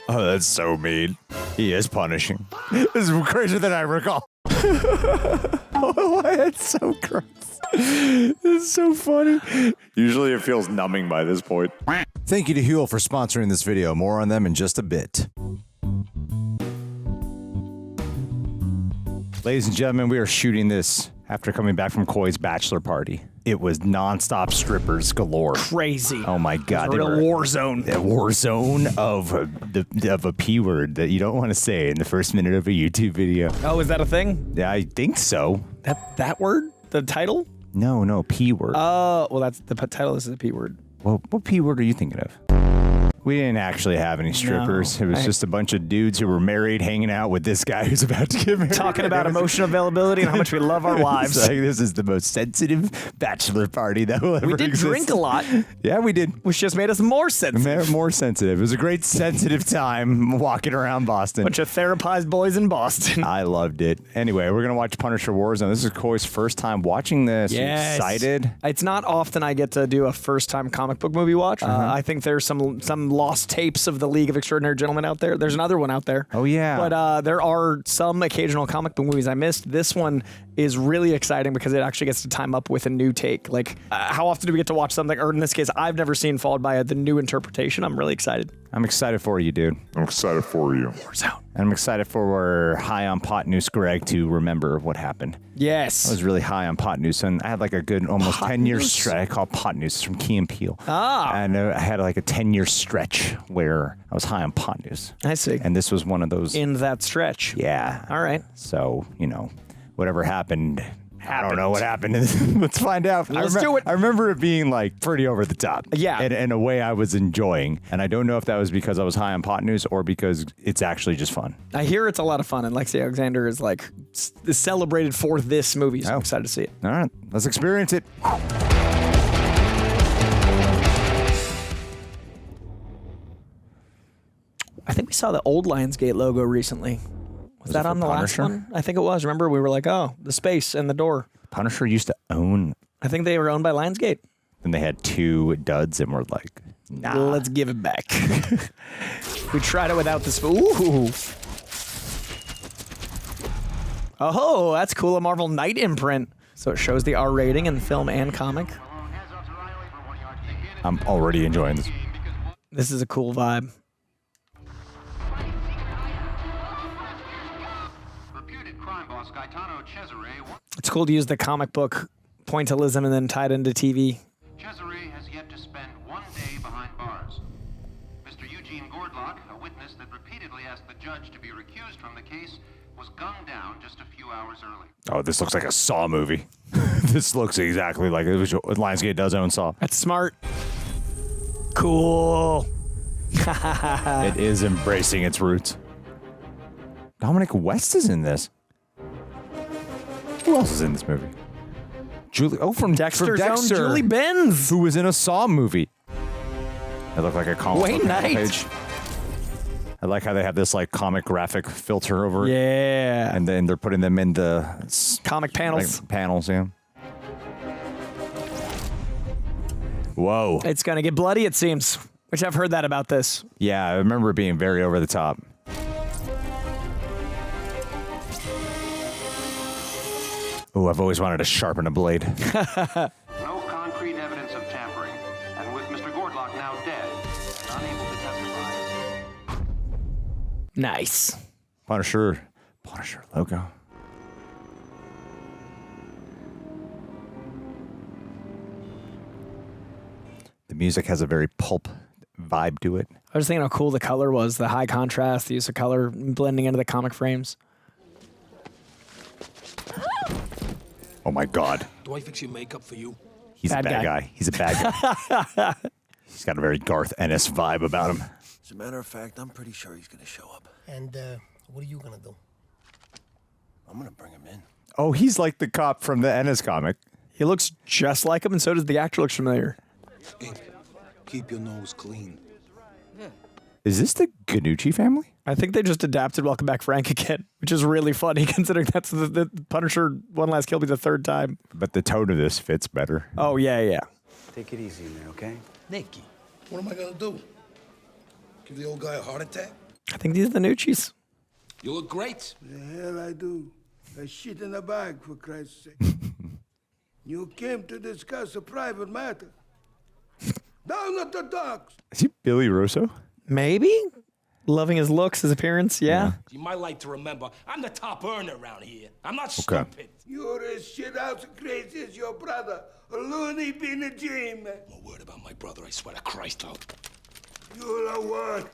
Oh, that's so mean. He is punishing. This is crazier than I recall. Oh, that's so gross. It's so funny. Usually it feels numbing by this point. Thank you to HUEL for sponsoring this video. More on them in just a bit. Ladies and gentlemen, we are shooting this after coming back from Coy's bachelor party. It was nonstop strippers galore. Crazy. Oh my God. It was a real war zone. A war zone of a P word that you don't want to say in the first minute of a YouTube video. Oh, is that a thing? Yeah, I think so. That word? The title? No, P word. Oh, well, that's the title is the P word. Well, what P word are you thinking of? We didn't actually have any strippers. No, it was just a bunch of dudes who were married hanging out with this guy who's about to get married. Talking about emotional availability and how much we love our wives. Like, this is the most sensitive bachelor party that will ever We did exist. drink a lot. Yeah, we did. Which just made us more sensitive. More sensitive. It was a great sensitive time walking around Boston. Bunch of therapized boys in Boston. I loved it. Anyway, we're going to watch Punisher Warzone. This is Coy's first time watching this. Yes. Excited? It's not often I get to do a first-time comic book movie watch. I think there's some lost tapes of the League of Extraordinary Gentlemen out there. There's another one out there. Oh, yeah. But there are some occasional comic book movies I missed. This one is really exciting because it actually gets to time up with a new take. Like, how often do we get to watch something, or in this case, I've never seen, followed by the new interpretation? I'm really excited. I'm excited for you, dude. I'm excited for you. Warzone. And I'm excited for high on pot news Greg to remember what happened. Yes. I was really high on pot news, and I had like a good almost 10-year stretch. I call it pot news. It's from Key and Peele. Ah. And I had like a 10-year stretch where I was high on pot news. I see. And this was one of those. In that stretch. Yeah. All right. So, whatever happened. I don't know what happened. Let's find out. Let's do it. I remember it being like pretty over the top. Yeah. In a way I was enjoying. And I don't know if that was because I was high on pot news or because it's actually just fun. I hear it's a lot of fun, and Lexi Alexander is like is celebrated for this movie, so I'm excited to see it. All right, let's experience it. I think we saw the old Lionsgate logo recently. Was that it on for the last Punisher? one? I think it was. Remember, we were like, oh, the space and the door. Punisher used to own, I think they were owned by Lionsgate. and they had 2 duds and were like, nah. Let's give it back. We tried it without this. Ooh. Oh, that's cool. A Marvel Knight imprint. So it shows the R rating in film and comic. I'm already enjoying this. This is a cool vibe. It's cool to use the comic book pointillism and then tie it into TV. Cesare has yet to spend 1 day behind bars. Mr. Eugene Gordlock, a witness that repeatedly asked the judge to be recused from the case, was gunned down just a few hours early. Oh, this looks like a Saw movie. This looks exactly like what Lionsgate does own Saw. That's smart. Cool. It is embracing its roots. Dominic West is in this. Who else is in this movie? Julie. Oh, from Dexter's from own Dexter, Julie Benz. who was in a Saw movie. It looked like a comic Wayne book Knight. page. I like how they have this like comic graphic filter over it. Yeah. And then they're putting them in the Comic panels. like, panels, yeah. Whoa. It's going to get bloody, it seems. Which I've heard that about this. Yeah, I remember it being very over the top. Oh, I've always wanted to sharpen a blade. No concrete evidence of tampering, and with Mr. Gordlock now dead and unable to testify. Nice. Punisher logo. The music has a very pulp vibe to it. I was thinking how cool the color was, the high contrast, the use of color blending into the comic frames. Oh my God. Do I fix your makeup for you? He's Bad a bad guy. guy. He's a bad guy. He's got a very Garth Ennis vibe about him. As a matter of fact, I'm pretty sure he's gonna show up. And what are you gonna do? I'm gonna bring him in. Oh, he's like the cop from the Ennis comic. He looks just like him, and so does the actor. Looks familiar. Ink, keep your nose clean. Is this the Gnucci family? I think they just adapted Welcome Back Frank again, which is really funny considering that's the Punisher One Last Kill be the 3rd time. But the tone of this fits better. Oh, yeah. Take it easy in there, okay? Nicky, what am I gonna do? Give the old guy a heart attack? I think these are the Gnucci's. You look great. The hell I do. I shit in a bag, for Christ's sake. You came to discuss a private matter. Down at the docks. Is he Billy Russo? Maybe? Loving his looks, his appearance, yeah. You might like to remember, I'm the top earner around here. I'm not stupid. You're as shit out crazy as your brother. A loony being a G, man. No word about my brother, I swear to Christ, though. You're a what?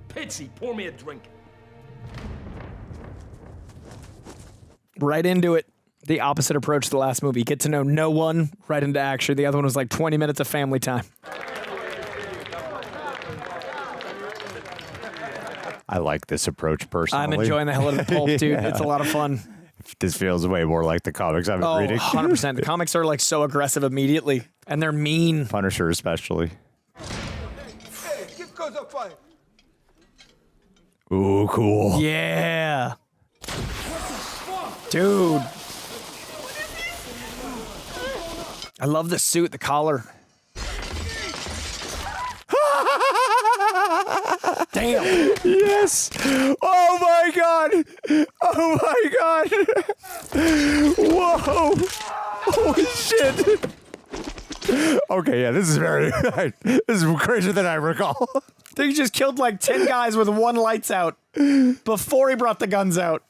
Pitsy, pour me a drink. Right into it. The opposite approach to the last movie. Get to know no one, right into action. The other one was like 20 minutes of family time. I like this approach personally. I'm enjoying the hell out of the pulp, dude. Yeah. It's a lot of fun. This feels way more like the comics I've been reading. 100%. The comics are like so aggressive immediately, and they're mean. Punisher especially. Hey, give cause a fight. Ooh, cool. Yeah. Dude. I love the suit, the collar. Damn. Yes. Oh my god. Oh my god. Whoa. Holy shit. Okay, yeah, this is very. This is crazier than I recall. I think he just killed like 10 guys with one lights out before he brought the guns out.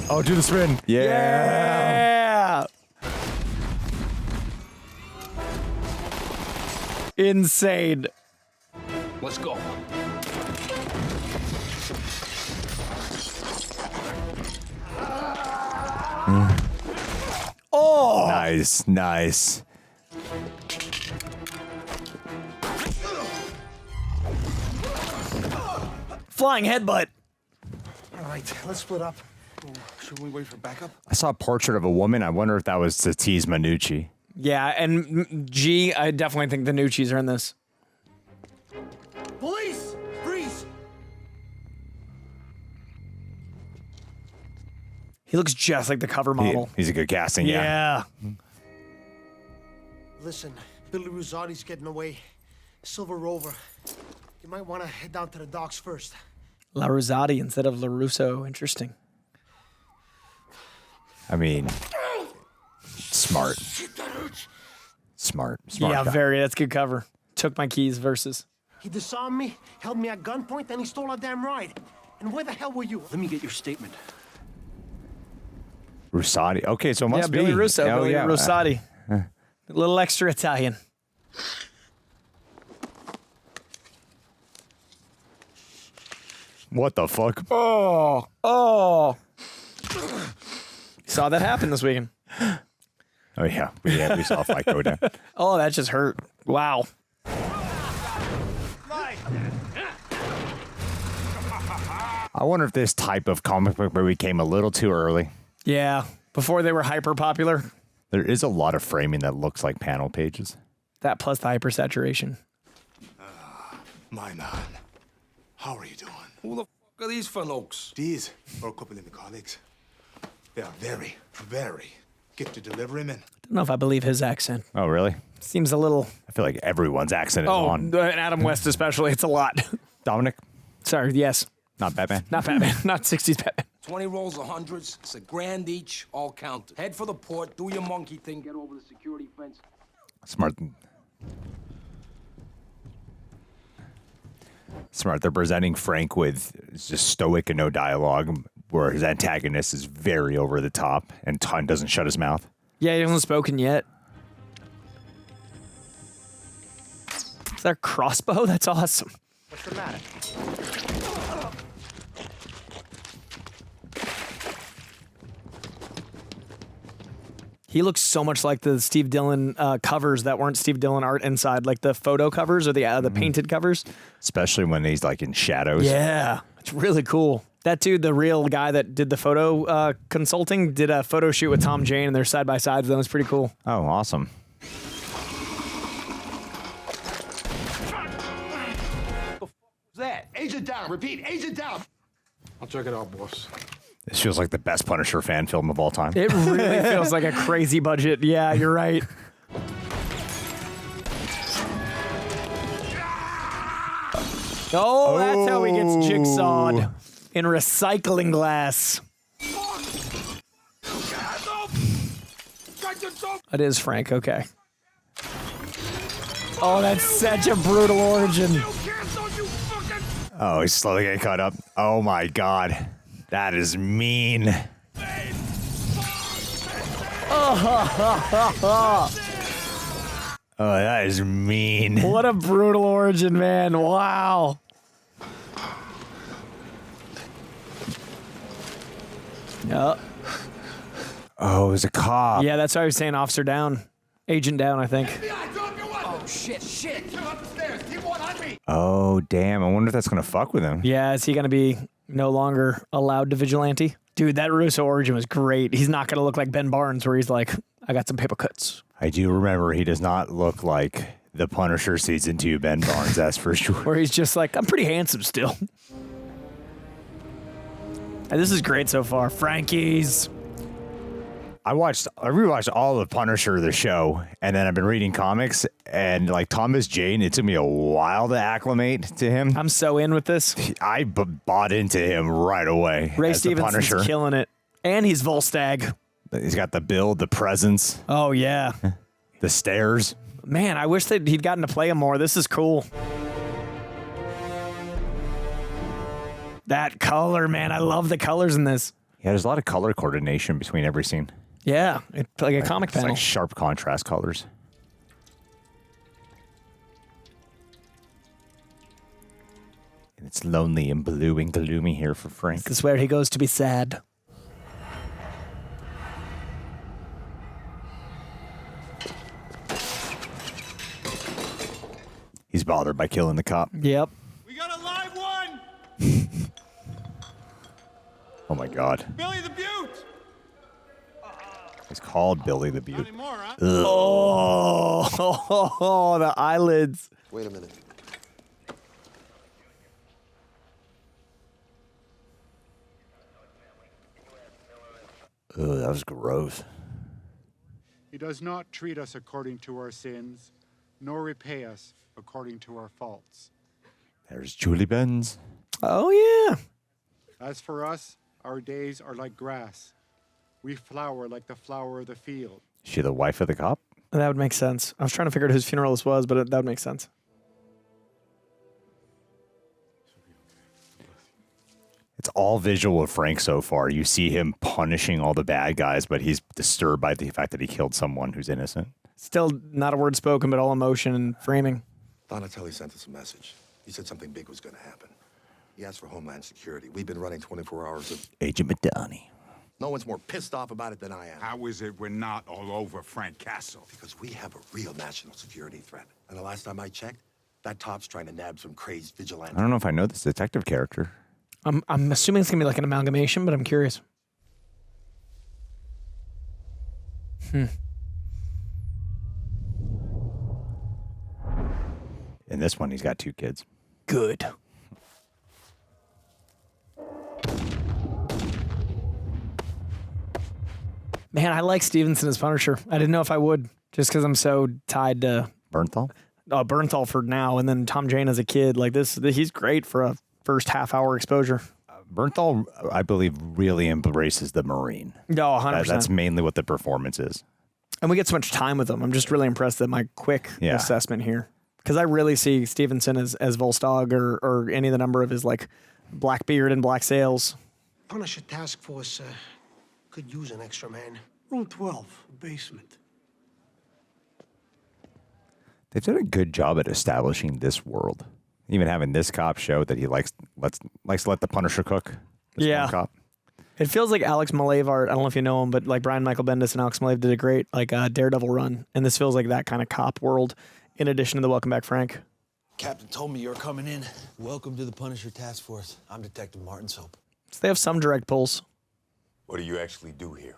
Oh, do the spin. Yeah. Insane. Let's go. Oh. Nice, nice. Flying headbutt. All right, let's split up. Should we wait for backup? I saw a portrait of a woman. I wonder if that was to tease Gnucci. Yeah, and G, I definitely think the Gnucci's are in this. Police! Freeze! He looks just like the cover model. He's a good casting, yeah. Listen, Billy Rosati's getting away. Silver Rover. You might want to head down to the docks first. La Rosati instead of LaRusso. Interesting. I mean, smart. Smart Yeah, guy. very. That's good cover. Took my keys versus. He disarmed me, held me at gunpoint, then he stole our damn ride. And where the hell were you? Let me get your statement. Rosati. Okay, so it must be. Billy Russo. Oh, Billy yeah. Rosati. A little extra Italian. What the fuck? Oh. Saw that happen this weekend. Oh, yeah. We saw a fight go down. Oh, that just hurt. Wow. I wonder if this type of comic book movie came a little too early. Yeah. Before they were hyper popular. There is a lot of framing that looks like panel pages. That plus the hypersaturation. My man, how are you doing? Who the fuck are these fanokes? These are a couple of my colleagues. They are very, very gifted deliverymen. Don't know if I believe his accent. Oh, really? Seems a little. I feel like everyone's accent is on. And Adam West especially. It's a lot. Dominic, Sorry. Yes. not Batman. Not Batman. Not 60s Batman. 20 rolls of hundreds. It's $1,000 each, all counted. Head for the port, do your monkey thing, get over the security fence. Smart. Smart. They're presenting Frank with just stoic and no dialogue, where his antagonist is very over the top and doesn't shut his mouth. Yeah, he hasn't spoken yet. Is that a crossbow? That's awesome. What's the matter? He looks so much like the Steve Dillon covers that weren't Steve Dillon art inside, like the photo covers or the painted covers. Especially when he's like in shadows. Yeah, it's really cool. That dude, the real guy that did the photo consulting, did a photo shoot with Tom Jane, and they're side by side. That was pretty cool. Oh, awesome. That agent down. Repeat, agent down. I'll check it out, boss. This feels like the best Punisher fan film of all time. It really feels like a crazy budget. Yeah, you're right. Oh, that's how he gets jigsawed. In recycling glass. It is Frank, okay. Oh, that's such a brutal origin. Oh, he's slowly getting cut up. Oh my god. That is mean. Oh, that is mean. What a brutal origin, man. Wow. Yep. Oh, it was a cop. Yeah, that's why I was saying Officer Down. Agent Down, I think. Oh, shit. Oh, damn. I wonder if that's going to fuck with him. Yeah, is he going to be no longer allowed to vigilante? Dude, that Russo origin was great. He's not going to look like Ben Barnes where he's like, I got some paper cuts. I do remember he does not look like the Punisher Season 2 Ben Barnes, that's for sure. Where he's just like, I'm pretty handsome still. And this is great so far. Frankie's. I rewatched all of Punisher, the show, and then I've been reading comics, and like Thomas Jane, it took me a while to acclimate to him. I'm so in with this. I bought into him right away. Ray as the Stevenson's Punisher. killing it. And he's Volstagg. He's got the build, the presence, Oh, yeah. the stares. Man, I wish that he'd gotten to play him more. This is cool. That color, man. I love the colors in this. Yeah, there's a lot of color coordination between every scene. Yeah, it's like a comic It's panel. like sharp contrast colors. And it's lonely and blue and gloomy here for Frank. This is where he goes to be sad. He's bothered by killing the cop. Yep. We got a live one! Oh my god. Billy the Butte! It's called Billy the Butte. Anymore, huh? Oh, the eyelids. Wait a minute. Ugh, that was gross. He does not treat us according to our sins, nor repay us according to our faults. There's Julie Benz. Oh, yeah. As for us, our days are like grass. We flower like the flower of the field. Is she the wife of the cop? That would make sense. I was trying to figure out whose funeral this was, but that would make sense. It's all visual of Frank so far. You see him punishing all the bad guys, but he's disturbed by the fact that he killed someone who's innocent. Still not a word spoken, but all emotion and framing. Donatelli sent us a message. He said something big was going to happen. He asked for Homeland Security. We've been running 24 hours of... Agent Madani. No one's more pissed off about it than I am. How is it we're not all over Frank Castle? Because we have a real national security threat. And the last time I checked, that top's trying to nab some crazed vigilante. I don't know if I know this detective character. I'm assuming it's going to be like an amalgamation, but I'm curious. In this one, he's got 2 kids. Good. Man, I like Stevenson as Punisher. I didn't know if I would, just because I'm so tied to Bernthal? Bernthal for now, and then Tom Jane as a kid. Like this, he's great for a first half-hour exposure. Bernthal, I believe, really embraces the Marine. No, 100%. That's mainly what the performance is. And we get so much time with him. I'm just really impressed at my quick assessment here. Because I really see Stevenson as Volstagg or any of the number of his like black beard and black sails. Punisher Task Force could use an extra man. Room 12, basement. They've done a good job at establishing this world. Even having this cop show that he likes to let the Punisher cook. This one cop. It feels like Alex Malev art. I don't know if you know him, but like Brian Michael Bendis and Alex Malev did a great like Daredevil run, and this feels like that kind of cop world. In addition to the Welcome Back, Frank. Captain told me you're coming in. Welcome to the Punisher Task Force. I'm Detective Martin Soap. So they have some direct pulls. What do you actually do here?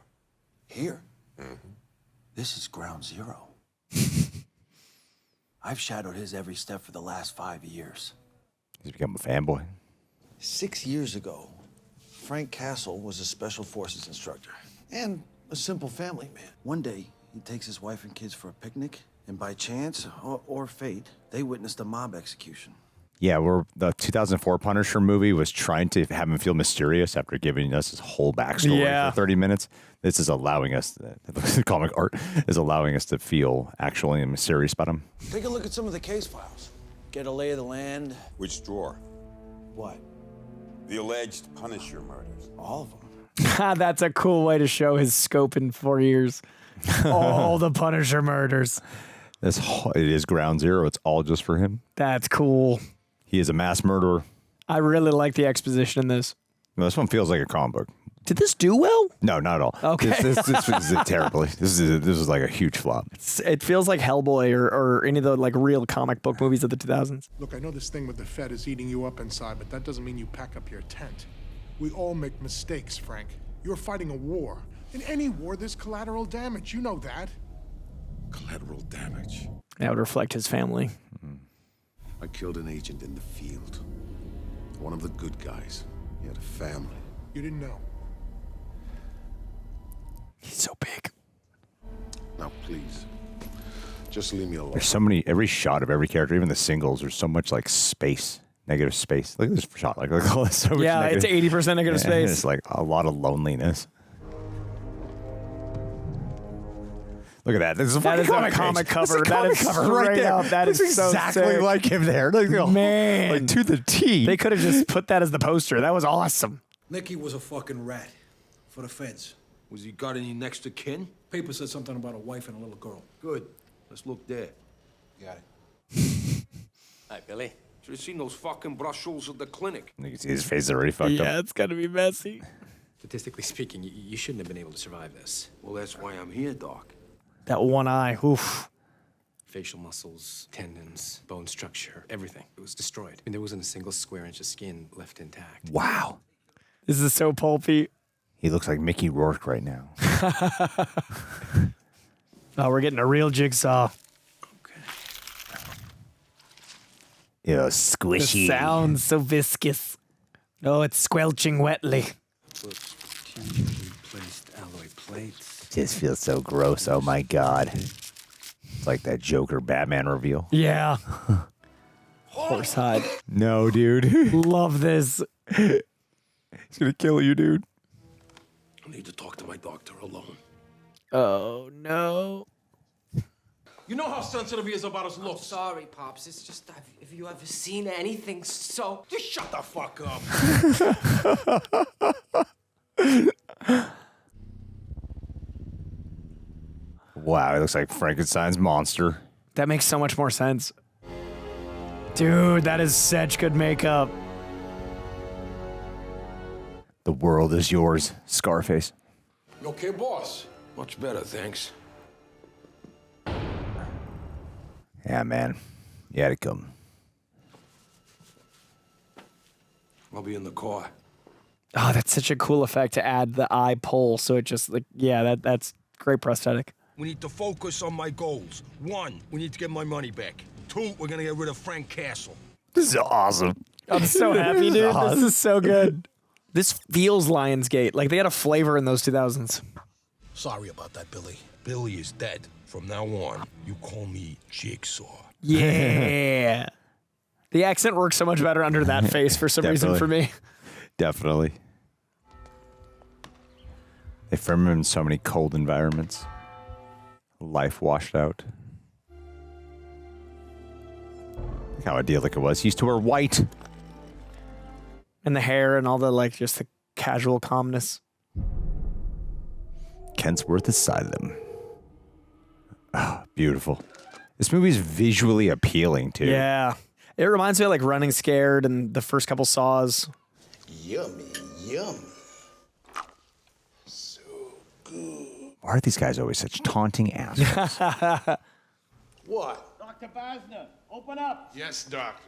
Here? This is ground zero. I've shadowed his every step for the last 5 years. He's become a fanboy. 6 years ago, Frank Castle was a special forces instructor and a simple family man. One day, he takes his wife and kids for a picnic, and by chance or fate, they witnessed a mob execution. Yeah, the 2004 Punisher movie was trying to have him feel mysterious after giving us his whole backstory for 30 minutes. This is allowing us, the comic art is allowing us to feel actually mysterious about him. Take a look at some of the case files. Get a lay of the land. Which drawer? What? The alleged Punisher murders. All of them. That's a cool way to show his scope in 4 years. All the Punisher murders. It is ground zero. It's all just for him. That's cool. He is a mass murderer. I really like the exposition in this. No, this one feels like a comic book. Did this do well? No, not at all. Okay. This was terribly. This is like a huge flop. It feels like Hellboy or any of the like real comic book movies of the 2000s. Look, I know this thing with the Fed is eating you up inside, but that doesn't mean you pack up your tent. We all make mistakes, Frank. You're fighting a war. In any war, there's collateral damage. You know that. Collateral damage. That would reflect his family. I killed an agent in the field. One of the good guys. He had a family. You didn't know. He's so big. Now, please, just leave me alone. There's so many, every shot of every character, even the singles, there's so much like space, negative space. Look at this shot. Like all this so much it's 80% negative space. It's like a lot of loneliness. Look at that. This is a fucking comic cover. That is cover right there. up. That is exactly so sick. like him there. Man. Like to the T. They could have just put that as the poster. That was awesome. Nicky was a fucking rat for the feds. Was he got any next of kin? Paper said something about a wife and a little girl. Good. Let's look there. Got it. Hi, Billy. Should have seen those fucking brussels at the clinic. You can see his face is already fucked up. Yeah, it's gonna be messy. Statistically speaking, you shouldn't have been able to survive this. Well, that's why I'm here, Doc. That one eye. Oof. Facial muscles, tendons, bone structure, everything. It was destroyed. I mean, there wasn't a single square inch of skin left intact. Wow. This is so pulpy. He looks like Mickey Rourke right now. Oh, we're getting a real Jigsaw. Yeah, The squishy. sounds so viscous. Oh, it's squelching wetly. Looks cubically placed alloy plates. Just feels so gross. Oh my God. It's like that Joker Batman reveal. Yeah. Horsehide. No, dude. Love this. He's gonna kill you, dude. I need to talk to my doctor alone. Oh, no. You know how sensitive he is about his looks. Sorry, Pops. It's just, have you ever seen anything so... Just shut the fuck up. Wow, he looks like Frankenstein's monster. That makes so much more sense. Dude, that is such good makeup. The world is yours, Scarface. You okay, boss? Much better, thanks. Yeah, man. You had to come. I'll be in the car. Oh, that's such a cool effect to add the eye pull. So it just like, yeah, that's great prosthetic. We need to focus on my goals. 1, we need to get my money back. 2, we're gonna get rid of Frank Castle. This is awesome. I'm so happy, dude. This is so good. This feels Lionsgate. Like they had a flavor in those 2000s. Sorry about that, Billy. Billy is dead. From now on, you call me Jigsaw. Yeah. The accent works so much better under that face for some reason for me. Definitely. They film him in so many cold environments. Life washed out. Look how idyllic it was. He used to wear white. And the hair and all the like just the casual calmness. Kensworth is side them. Oh, beautiful. This movie is visually appealing too. Yeah. It reminds me of like Running Scared and the first couple Saws. Yummy, yummy. So good. Why are these guys always such taunting assholes? What? Dr. Basner, open up. Yes, doctor.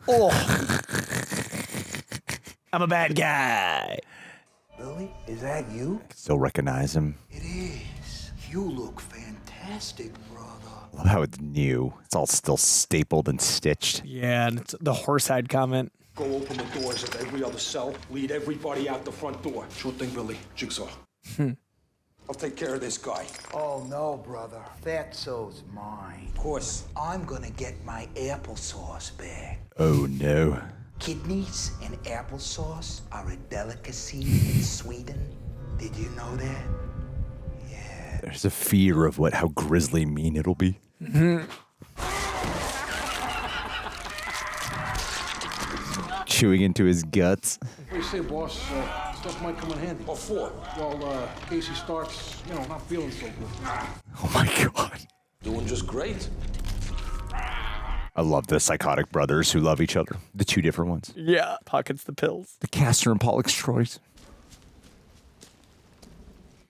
Oh. I'm a bad guy. Billy, is that you? I can still recognize him. It is. You look fantastic, brother. I love how it's new. It's all still stapled and stitched. Yeah, and it's the horsehide comment. Go open the doors of every other cell. Lead everybody out the front door. Sure thing, Billy. Jigsaw. I'll take care of this guy. Oh, no, brother. Fatso's mine. Of course. I'm gonna get my applesauce back. Oh no. Kidneys and applesauce are a delicacy in Sweden. Did you know that? There's a fear of how grisly mean it'll be. Chewing into his guts. What do you say, boss? Stuff might come in handy. What for? Well, Casey starts, not feeling so good. Oh my god. Doing just great. I love the psychotic brothers who love each other. The two different ones. Yeah. Pockets the pills. The Castor and Pollux Troys.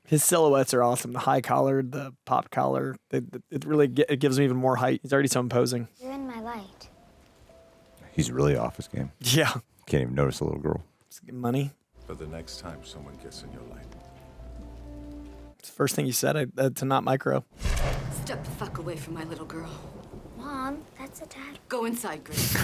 His silhouettes are awesome. The high collar, the pop collar. It really it gives him even more height. He's already so imposing. You're in my light. He's really off his game. Yeah. Can't even notice a little girl. Money. For the next time someone gets in your life. It's the first thing you said to not micro. Step the fuck away from my little girl. Mom, that's a dad. Go inside, Grace.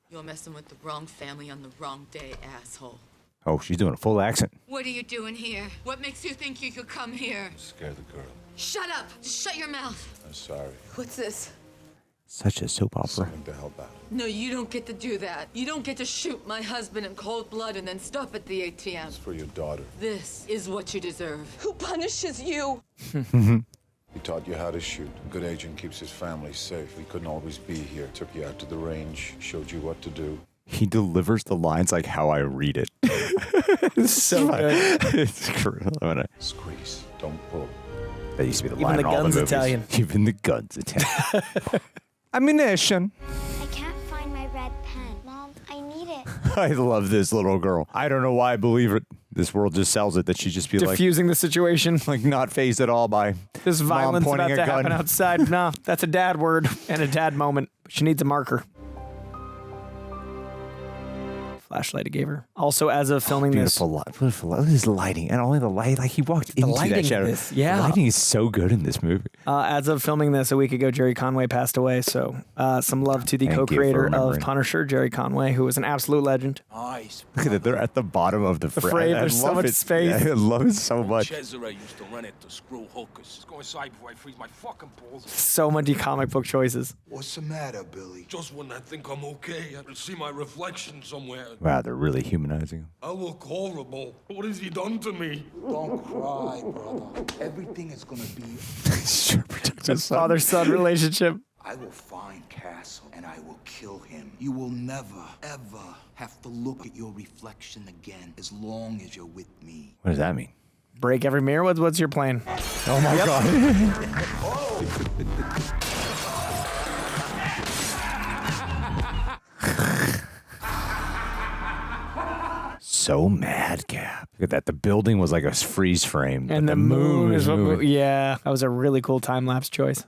You're messing with the wrong family on the wrong day, asshole. Oh, she's doing a full accent. What are you doing here? What makes you think you could come here? Scare the girl. Shut up! Just shut your mouth. I'm sorry. What's this? Such a soap opera. Something to help out. No, you don't get to do that. You don't get to shoot my husband in cold blood and then stop at the ATM. It's for your daughter. This is what you deserve. Who punishes you? He taught you how to shoot. A good agent keeps his family safe. We couldn't always be here. Took you out to the range, showed you what to do. He delivers the lines like how I read it. It's so good. It's cruel. Squeeze. Don't pull. That used to be the Even line the in all the gun's movies. Italian. Even the gun's Italian. Ammunition. I can't find my red pen. Mom, I need it. I love this little girl. I don't know why I believe it. This world just sells it that she just be Diffusing the situation. like not phased at all by This mom violence pointing about a to gun. happen outside. No, that's a dad word and a dad moment. She needs a marker. Flashlight I gave her. Also, as of filming Beautiful light. Beautiful light. Look at his lighting. And only the light. Like he walked into lighting that shadow. in this, yeah. The lighting is so good in this movie. as of filming this a week ago, Jerry Conway passed away. So some love to the Thank you for co-creator of remembering. Punisher, Jerry Conway, who was an absolute legend. Nice. Look at it. They're at the bottom of the frame. There's so much space. Yeah, I love it so much. Cesare used to rent it to screw hookers. Let's go inside before I freeze my fucking balls. So many comic book choices. What's the matter, Billy? Just when I think I'm okay, I can see my reflection somewhere. Wow, they're really humanizing him. I look horrible. What has he done to me? Don't cry, brother. Everything is gonna be. Sure, protect His father-son relationship. I will find Castle and I will kill him. You will never, ever have to look at your reflection again as long as you're with me. What does that mean? Break every mirror. What's your plan? Oh my So madcap. Look at that. The building was like a freeze frame. And but the moon is is what. moving. Yeah, that was a really cool time lapse choice.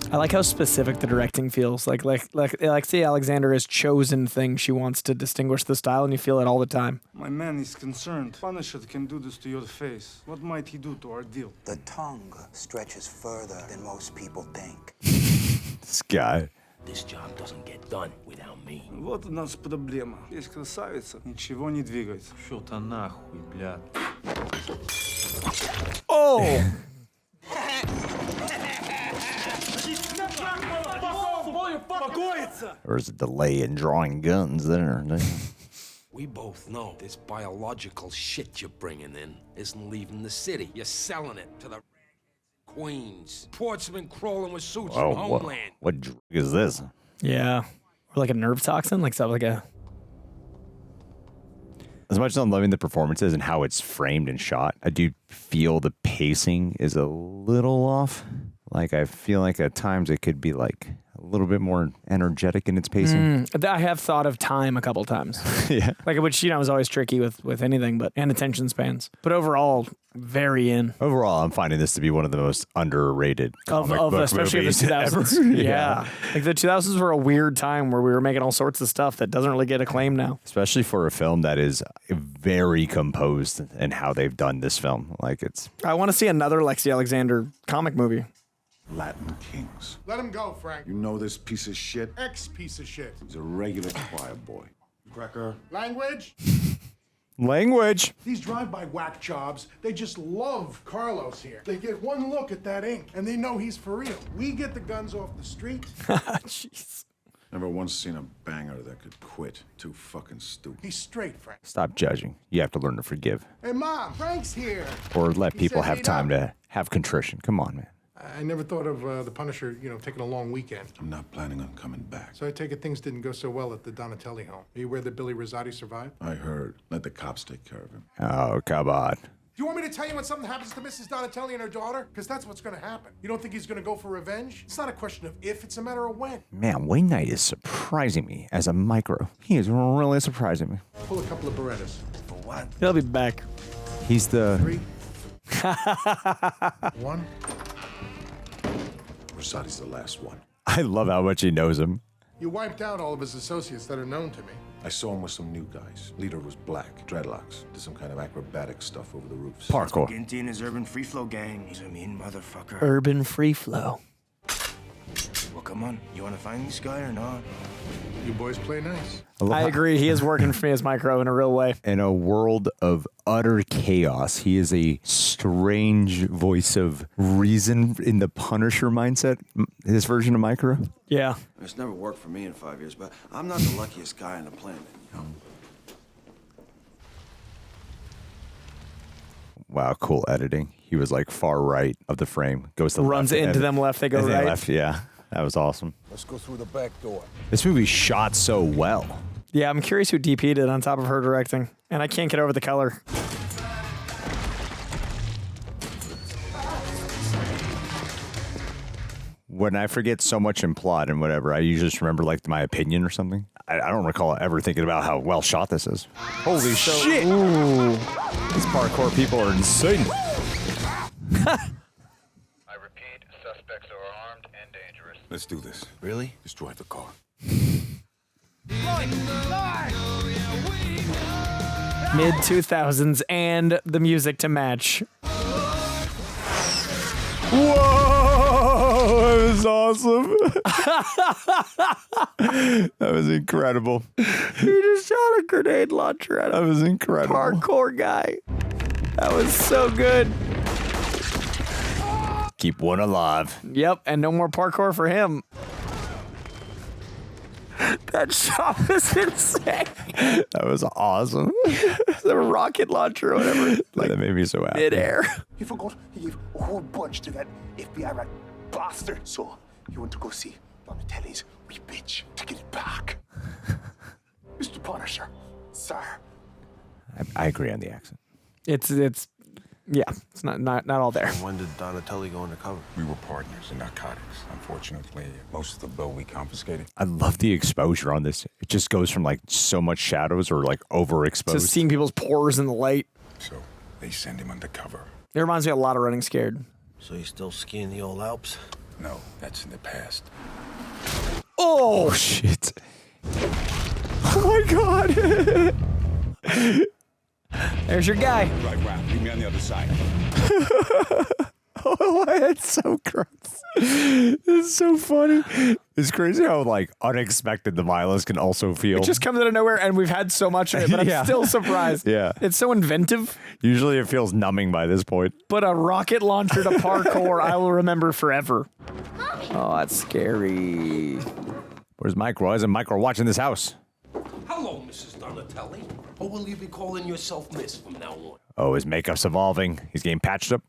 I like how specific the directing feels. Like Alexia Alexander has chosen things she wants to distinguish the style, and you feel it all the time. My man is concerned. Punisher can do this to your face. What might he do to our deal? The tongue stretches further than most people think. This guy. This job doesn't get done without me. Вот у нас проблема. Есть красавица, ничего не двигается. Шо-то нахуй, блядь. Oh! There was a delay in drawing guns there. We both know this biological shit you're bringing in isn't leaving the city. You're selling it to the Queens. Portsmen crawling with suits Oh, from Homeland. what drug is this? Yeah. Or like a nerve toxin, like something like a. As much as I'm loving the performances and how it's framed and shot, I do feel the pacing is a little off. Like I feel like at times it could be like a little bit more energetic in its pacing. I have thought of time a couple times. Yeah. Like, which, is always tricky with anything, and attention spans. But overall, very in. Overall, I'm finding this to be one of the most underrated comic book especially of the movies 2000s. ever. Yeah. Like the 2000s were a weird time where we were making all sorts of stuff that doesn't really get acclaim now. Especially for a film that is very composed in how they've done this film. Like it's. I want to see another Lexi Alexander comic movie. Latin kings. Let him go, Frank. You know this piece of shit? Ex piece of shit. He's a regular choir boy. Cracker. Language? Language. These drive-by whack jobs, they just love Carlos here. They get one look at that ink, and they know he's for real. We get the guns off the street. Jeez. Never once seen a banger that could quit. Too fucking stupid. He's straight, Frank. Stop judging. You have to learn to forgive. Hey, Mom, Frank's here. Or let He people said have meet time up. to have contrition. Come on, man. I never thought of the Punisher, taking a long weekend. I'm not planning on coming back. So I take it things didn't go so well at the Donatelli home. Are you aware that Billy Rosati survived? I heard. Let the cops take care of him. Oh, come on. Do you want me to tell you when something happens to Mrs. Donatelli and her daughter? Because that's what's going to happen. You don't think he's going to go for revenge? It's not a question of if, it's a matter of when. Man, Wayne Knight is surprising me as a micro. He is really surprising me. Pull a couple of Berettas. For what? He'll be back. He's the... 3. 1. Rosati's the last one. I love how much he knows him. You wiped out all of his associates that are known to me. I saw him with some new guys. Leader was black, dreadlocks, did some kind of acrobatic stuff over the roofs. Parkour. Ginty and his urban free flow gang. He's a mean motherfucker. Urban free flow. Well, come on. You want to find this guy or not? You boys play nice. I agree. He is working for me as micro in a real way. In a world of utter chaos, he is a strange voice of reason in the Punisher mindset. His version of micro. Yeah. It's never worked for me in 5 years, but I'm not the luckiest guy on the planet, Wow, cool editing. He was like far right of the frame. Goes to Runs left, into them left, they go and right. Left, yeah. That was awesome. Let's go through the back door. This movie shot so well. Yeah, I'm curious who DP did on top of her directing. And I can't get over the color. When I forget so much in plot and whatever, I usually just remember like my opinion or something. I don't recall ever thinking about how well shot this is. Holy shit! Ooh. These parkour people are insane. Let's do this. Really? Just drive the car. Mid 2000s and the music to match. Whoa! That was awesome. That was incredible. You just shot a grenade launcher at That was incredible. parkour guy. That was so good. Keep one alive. Yep, and no more parkour for him. That shot was insane. That was awesome. The rocket launcher or whatever. Like, that made me so happy. Midair. You forgot he gave a whole bunch to that FBI rat bastard. So, you want to go see Donatelli's wee bitch to get it back. Mr. Punisher, sir. I agree on the accent. It's not all there. When did Donatelli go undercover? We were partners in narcotics. Unfortunately, most of the bill we confiscated. I love the exposure on this. It just goes from like so much shadows or like overexposed. Just seeing people's pores in the light. So they send him undercover. It reminds me a lot of Running Scared. So you still skiing the old Alps? No, that's in the past. Oh shit! Oh my god! There's your guy. Right, meet me on the other side. Oh, that's so gross. It's so funny. It's crazy how like unexpected the violence can also feel. It just comes out of nowhere, and we've had so much of it, but Yeah. I'm still surprised. Yeah. It's so inventive. Usually it feels numbing by this point. But a rocket launcher to parkour, I will remember forever. Oh, that's scary. Where's Micro? Why isn't Micro watching this house? Hello, Mrs. Donatelli. Or will you be calling yourself Miss from now on? Oh, his makeup's evolving. He's getting patched up.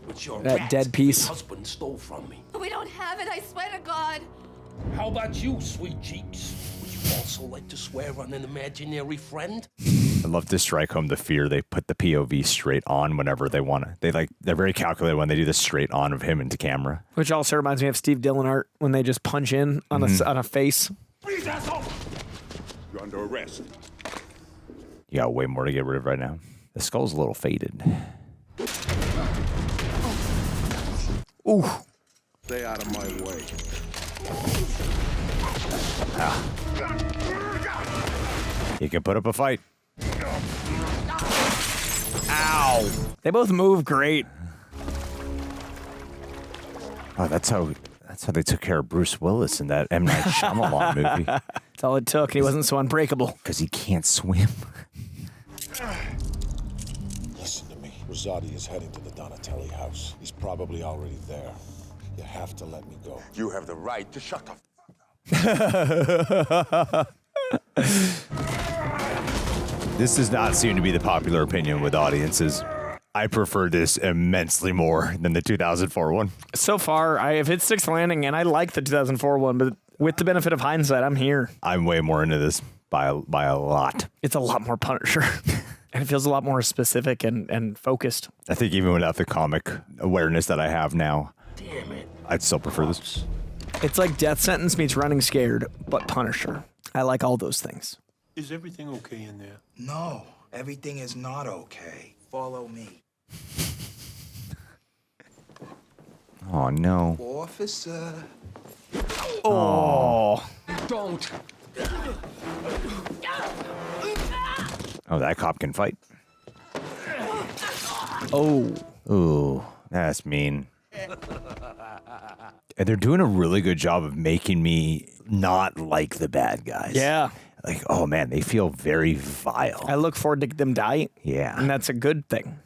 It's your That rat dead piece. your husband stole from me. We don't have it, I swear to God. How about you, sweet cheeks? Would you also like to swear on an imaginary friend? I love to strike home the fear. They put the POV straight on whenever they want to. They're very calculated when they do the straight on of him into camera. Which also reminds me of Steve Dillon art when they just punch in on a face. Freeze, asshole! You're under arrest. You got way more to get rid of right now. The skull's a little faded. Ooh. Stay out of my way. He can put up a fight. Ow! They both move great. Oh, that's how they took care of Bruce Willis in that M. Night Shyamalan movie. That's all it took. He wasn't so unbreakable. Because he can't swim. Rosati is heading to the Donatelli house. He's probably already there. You have to let me go. You have the right to shut the This does not seem to be the popular opinion with audiences. I prefer this immensely more than the 2004 one. So far, I've hit Sixth Landing, and I like the 2004 one, but with the benefit of hindsight, I'm here. I'm way more into this by a lot. It's a lot more Punisher. And it feels a lot more specific and focused. I think even without the comic awareness that I have now, Damn it. I'd still prefer this. It's like Death Sentence meets Running Scared, but Punisher. I like all those things. Is everything okay in there? No, everything is not okay. Follow me. Oh, no. Officer. Oh. Don't. Oh, that cop can fight. Oh. Ooh, that's mean. And they're doing a really good job of making me not like the bad guys. Yeah. Like, oh man, they feel very vile. I look forward to them dying. Yeah. And that's a good thing.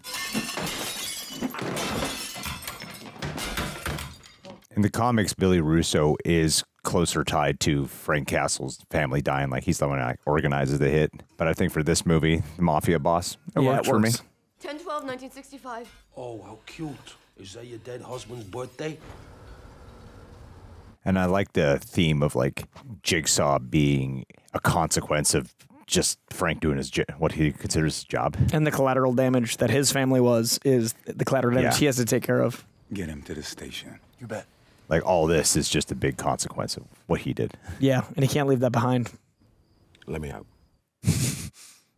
In the comics, Billy Russo is closer tied to Frank Castle's family dying. Like, he's the one that organizes the hit. But I think for this movie, the mafia boss, it works for me. 10/12/1965. Oh, how cute. Is that your dead husband's birthday? And I like the theme of like Jigsaw being a consequence of just Frank doing what he considers his job. And the collateral damage that his family is the collateral damage he has to take care of. Get him to the station. You bet. Like, all this is just a big consequence of what he did. Yeah, and he can't leave that behind. Let me out.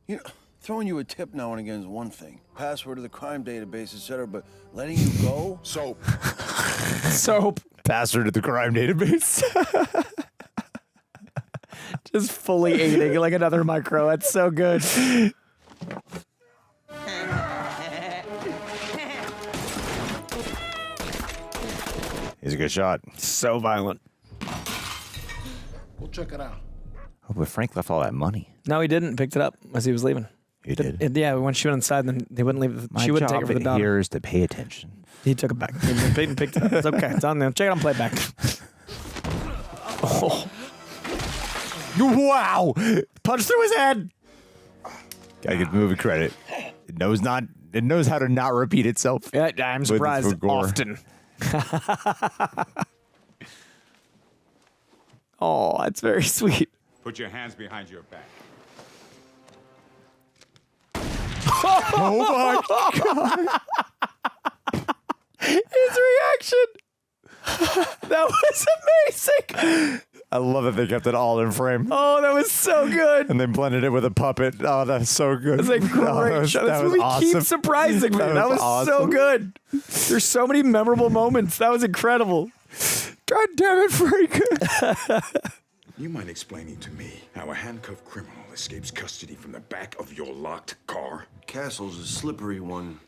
You know, throwing you a tip now and again is one thing. Password to the crime database, etc. But letting you go? Soap. Soap. Password to the crime database. Just fully eating like another micro. That's so good. He's a good shot. So violent. We'll check it out. Oh, but Frank left all that money. No, he didn't. Picked it up as he was leaving. He did? Yeah, when she went inside, then they wouldn't leave. My She wouldn't take job it for the daughter. here is to pay attention. He took it back. He picked it up. It's okay. It's on there. Check it on playback. Oh. Wow! Punch through his head. Gotta give the movie credit. It knows how to not repeat itself. Yeah, I'm surprised often. Oh, that's very sweet. Put your hands behind your back. Oh my God. His reaction. That was amazing. I love that they kept it all in frame. Oh, that was so good. And they blended it with a puppet. Oh, that's so good. It's like great shot. This movie keeps surprising me. That was so good. There's so many memorable moments. That was incredible. God damn it, Frank. You mind explaining to me how a handcuffed criminal escapes custody from the back of your locked car? Castle's a slippery one.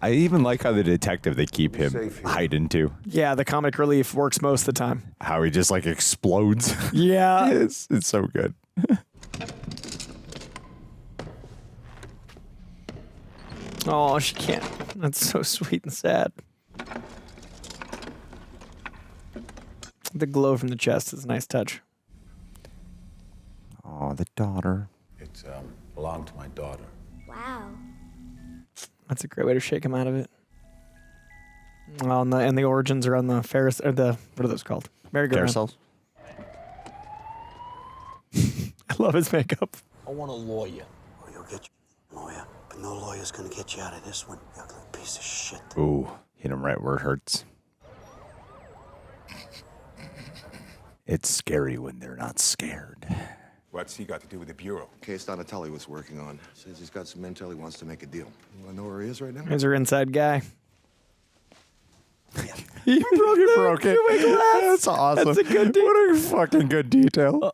I even like how the detective they keep him hiding to. Yeah, the comic relief works most of the time. How he just like explodes. Yeah. it's so good. Oh, she can't. That's so sweet and sad. The glow from the chest is a nice touch. Oh, the daughter. It belonged to my daughter. Wow. That's a great way to shake him out of it. Well, and the origins are on the Ferris, or the, what are those called? Merry-go-round. Carousels. I love his makeup. I want a lawyer. Well, you'll get your lawyer, but no lawyer's gonna get you out of this one, you ugly piece of shit. Ooh, hit him right where it hurts. It's scary when they're not scared. What's he got to do with the Bureau? Case Donatelli was working on. Says he's got some intel he wants to make a deal. You want to know where he is right now? Here's our inside guy. He broke it. That's awesome. That's a good detail. What a fucking good detail.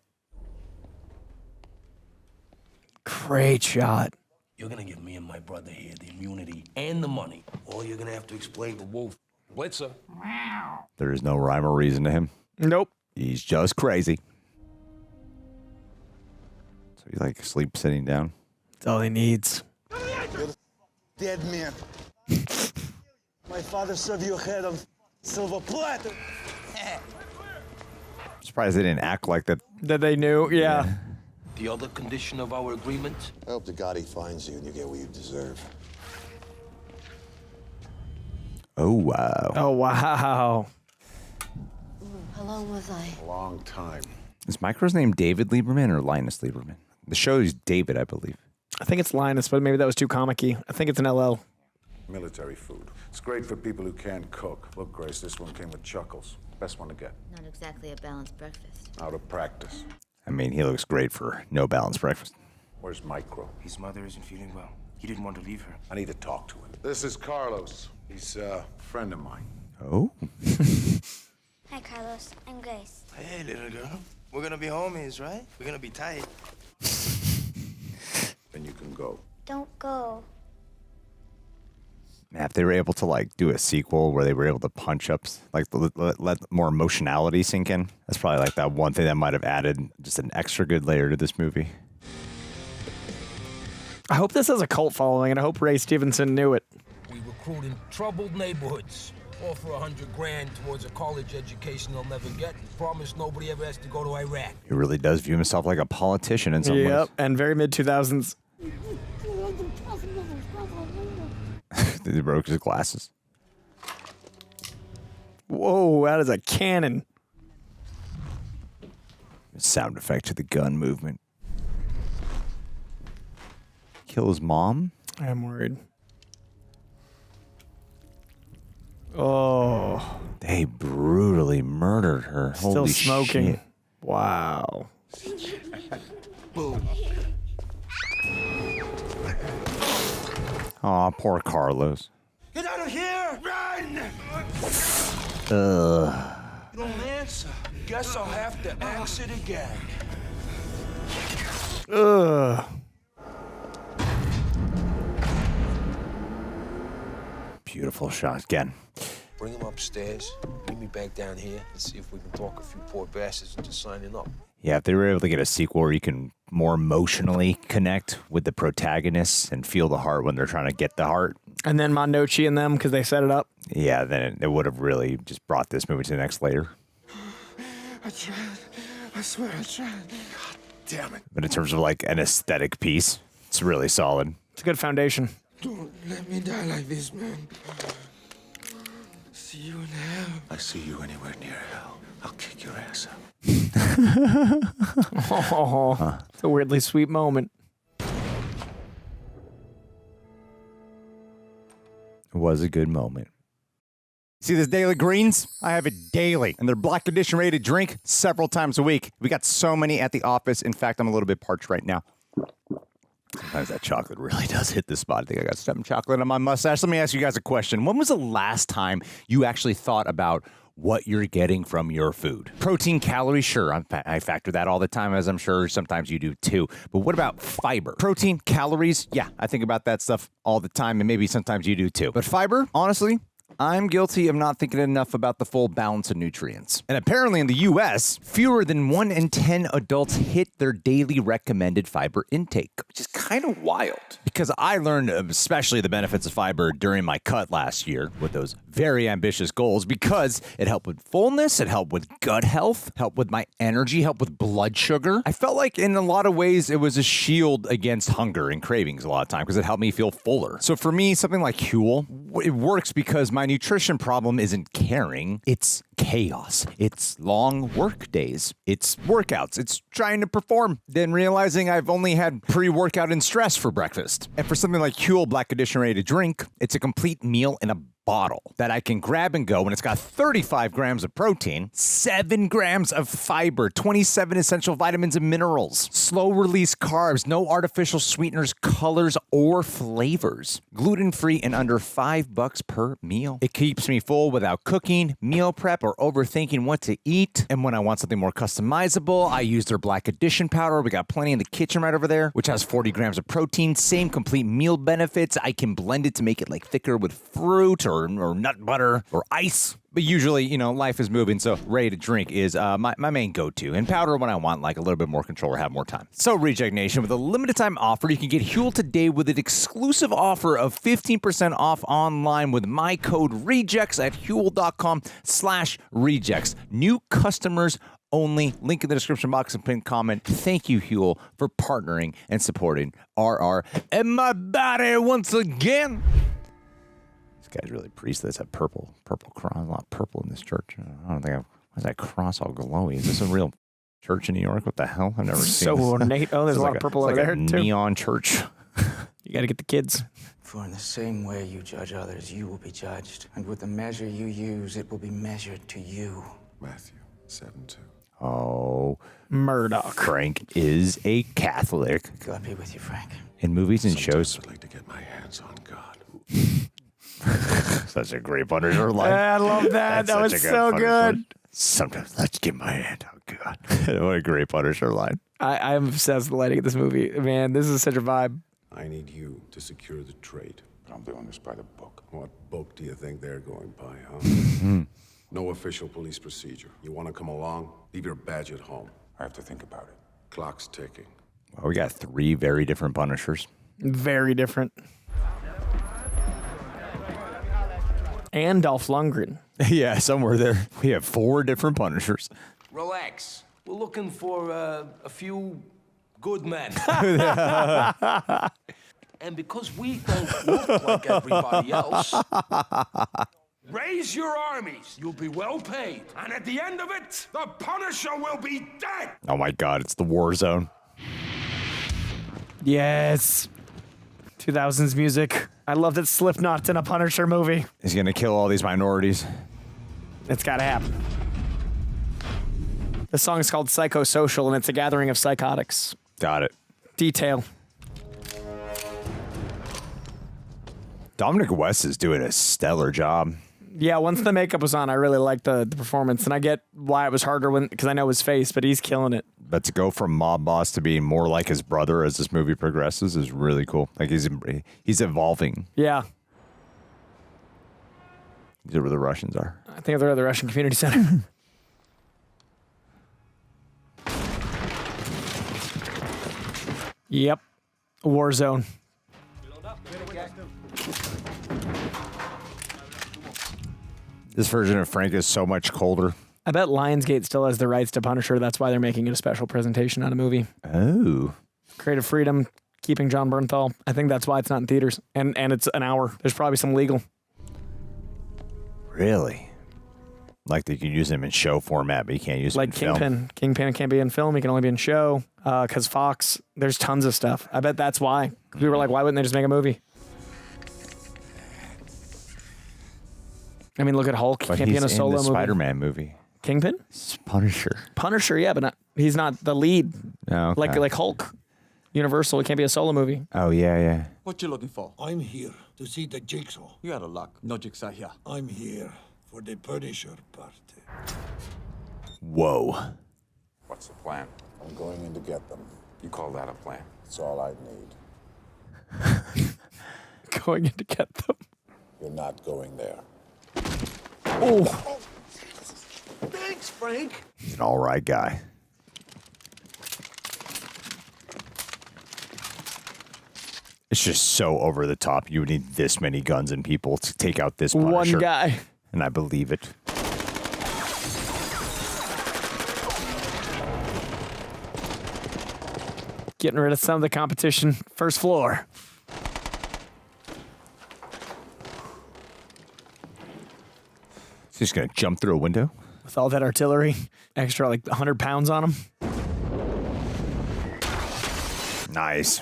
Great shot. You're gonna give me and my brother here the immunity and the money. Or you're gonna have to explain to Wolf. Blitzer. There is no rhyme or reason to him. Nope. He's just crazy. So he like sleep sitting down. That's all he needs. You're the dead man. My father served you a head on silver platter. Surprised they didn't act like that. That they knew, yeah. The other condition of our agreement? I hope to God he finds you and you get what you deserve. Oh, wow. Oh, wow. How long was I? A long time. Is Micro's name David Lieberman or Linus Lieberman? The show is David, I believe. I think it's Linus, but maybe that was too comic-y. I think it's an LL. Military food. It's great for people who can't cook. Look, Grace, this one came with chuckles. Best one to get. Not exactly a balanced breakfast. Out of practice. I mean, he looks great for no balanced breakfast. Where's Micro? His mother isn't feeling well. He didn't want to leave her. I need to talk to him. This is Carlos. He's a friend of mine. Oh? Hi, Carlos. I'm Grace. Hey, little girl. We're gonna be homies, right? We're gonna be tight. Then you can go. Don't go. Man, if they were able to like do a sequel where they were able to punch up, like let more emotionality sink in, that's probably like that one thing that might have added just an extra good layer to this movie. I hope this has a cult following, and I hope Ray Stevenson knew it. We recruit in troubled neighborhoods. Offer $100,000 towards a college education they'll never get. And promise nobody ever has to go to Iraq. He really does view himself like a politician in some ways. Yep, and very mid-2000s. He broke his glasses. Whoa, that is a cannon. Sound effect to the gun movement. Kill his mom? I'm worried. Oh. They brutally murdered her. Still Holy smoking. shit. Wow. Boom. Aw, poor Carlos. Get out of here! Run! Ugh. You don't answer. Guess I'll have to axe it again. Ugh. Beautiful shot again. Bring him upstairs. Meet me back down here and see if we can talk a few poor bastards into signing up. Yeah, if they were able to get a sequel where you can more emotionally connect with the protagonists and feel the heart when they're trying to get the heart. And then Gnucci and them, because they set it up. Yeah, then it would have really just brought this movie to the next layer. I tried. I swear I tried. God damn it. But in terms of like an aesthetic piece, it's really solid. It's a good foundation. Don't let me die like this, man. See you in hell. I see you anywhere near hell. I'll kick your ass out. Oh, it's a weirdly sweet moment. It was a good moment. See this Daily Greens? I have it daily. And they're Black Edition rated drink several times a week. We got so many at the office. In fact, I'm a little bit parched right now. Sometimes that chocolate really does hit the spot. I think I got some chocolate on my mustache. Let me ask you guys a question. When was the last time you actually thought about what you're getting from your food? Protein, calories, sure. I factor that all the time, as I'm sure sometimes you do too. But what about fiber? Protein, calories, yeah, I think about that stuff all the time, and maybe sometimes you do too. But fiber, honestly, I'm guilty of not thinking enough about the full balance of nutrients. And apparently in the US, fewer than 1 in 10 adults hit their daily recommended fiber intake, which is kind of wild. Because I learned especially the benefits of fiber during my cut last year with those very ambitious goals, because it helped with fullness, it helped with gut health, helped with my energy, helped with blood sugar. I felt like in a lot of ways it was a shield against hunger and cravings a lot of time because it helped me feel fuller. So for me, something like HUEL, it works because my nutrition problem isn't caring, it's chaos. It's long work days. It's workouts. It's trying to perform. Then realizing I've only had pre-workout and stress for breakfast. And for something like HUEL Black Edition ready to drink, it's a complete meal in a bottle that I can grab and go, and it's got 35 grams of protein, 7 grams of fiber, 27 essential vitamins and minerals, slow release carbs, no artificial sweeteners, colors, or flavors, gluten-free, and under $5 per meal. It keeps me full without cooking, meal prep, or overthinking what to eat. And when I want something more customizable, I use their Black Edition powder. We got plenty in the kitchen right over there, which has 40 grams of protein, same complete meal benefits. I can blend it to make it like thicker with fruit or or nut butter or ice. But usually, you know, life is moving, so ready to drink is my main go-to. And powder when I want like a little bit more control or have more time. So Reject Nation, with a limited time offer, you can get HUEL today with an exclusive offer of 15% off online with my code REJECTS at HUEL.com/rejects. New customers only. Link in the description box and pinned comment. Thank you, HUEL, for partnering and supporting RR and my body once again. This guy's really priest. That's a purple cross. A lot of purple in this church. I don't think why is that cross all glowy? Is this a real church in New York? What the hell? I've never seen so this. ornate. Oh, there's a lot of purple over like there a too. Neon church. You got to get the kids. For in the same way you judge others, you will be judged. And with the measure you use, it will be measured to you. Matthew 7:2. Oh, Murdoch. Frank is a Catholic. God be with you, Frank. In movies and shows. I'd like to get my hands on God. Such a great Punisher line. I love that. That was so good. Sometimes let's get my hand on God. What a great Punisher line. I'm obsessed with the lighting of this movie. Man, this is such a vibe. I need you to secure the trade. But I'm doing this by the book. What book do you think they're going by, huh? No official police procedure. You want to come along? Leave your badge at home. I have to think about it. Clock's ticking. Well, we got 3 very different Punishers. Very different. And Dolph Lundgren. Yeah, somewhere there. We have 4 different Punishers. Relax. We're looking for a few good men. And because we don't look like everybody else, raise your armies. You'll be well paid. And at the end of it, the Punisher will be dead. Oh my God, it's the war zone. Yes. 2000s music. I love that Slipknot's in a Punisher movie. He's going to kill all these minorities. It's got to happen. The song is called Psychosocial, and it's a gathering of psychotics. Got it. Detail. Dominic West is doing a stellar job. Yeah, once the makeup was on, I really liked the performance, and I get why it was harder because I know his face, but he's killing it. But to go from mob boss to being more like his brother as this movie progresses is really cool. Like he's evolving. Yeah. These are where the Russians are. I think they're at the Russian Community Center. Yep. War zone. This version of Frank is so much colder. I bet Lionsgate still has the rights to Punisher. That's why they're making it a special presentation on a movie. Oh. Creative freedom, keeping Jon Bernthal. I think that's why it's not in theaters. And it's an hour. There's probably some legal. Really? Like they can use him in show format, but you can't use him in film. Like Kingpin can't be in film. He can only be in show. Because Fox, there's tons of stuff. I bet that's why. We were like, why wouldn't they just make a movie? I mean, look at Hulk. He can't be in a solo movie. Spider-Man movie. Kingpin? Punisher. Punisher, yeah, but he's not the lead. Oh, okay. Like Hulk. Universal, it can't be a solo movie. Oh, yeah. What you looking for? I'm here to see the Jigsaw. You out of luck. No Jigsaw here. I'm here for the Punisher party. Whoa. What's the plan? I'm going in to get them. You call that a plan? That's all I need. Going in to get them. You're not going there. Oh. Thanks, Frank. He's an all right guy. It's just so over the top. You would need this many guns and people to take out this Punisher. One guy. And I believe it. Getting rid of some of the competition. First floor. He's just going to jump through a window? With all that artillery. Extra like 100 pounds on him. Nice.